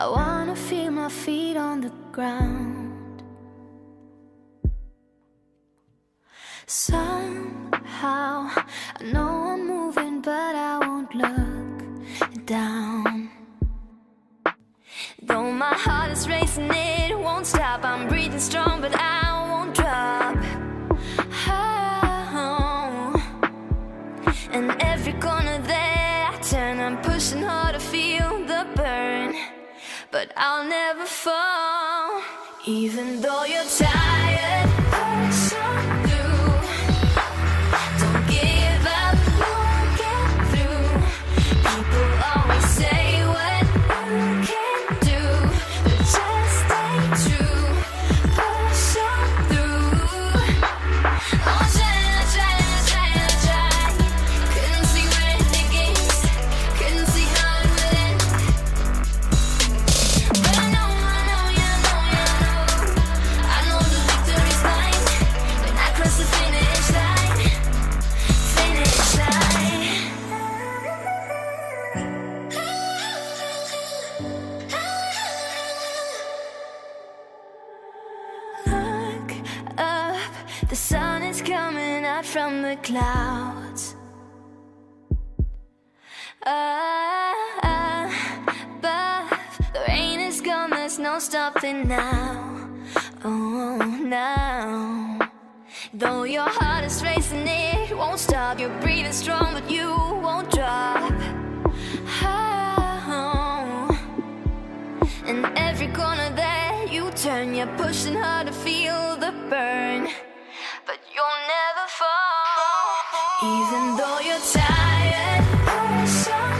I wanna feel my feet on the ground. Somehow I know I'm moving, but I won't look down. Though my heart is racing, it won't stop. I'm breathing strong, but I won't drop. Oh. And every corner that I turn, I'm pushing hard to feel the burn. But I'll never fall. Even though you're tired, push on through. Don't give up, you'll get through. People always say what you can do, but just stay true. Push on through. Oh, try. Couldn't see where it begins, couldn't see how it would end. But I know the victory's mine when I cross the finish line. Look up, the sun is coming out from the clouds. Above, the rain is gone, there's no stopping now. Oh, now. Though your heart is racing, it won't stop. You're breathing strong, but you won't drop. Oh. And every corner that you turn, you're pushing hard to feel the burn. But you'll never fall. Even though you're tired, push on.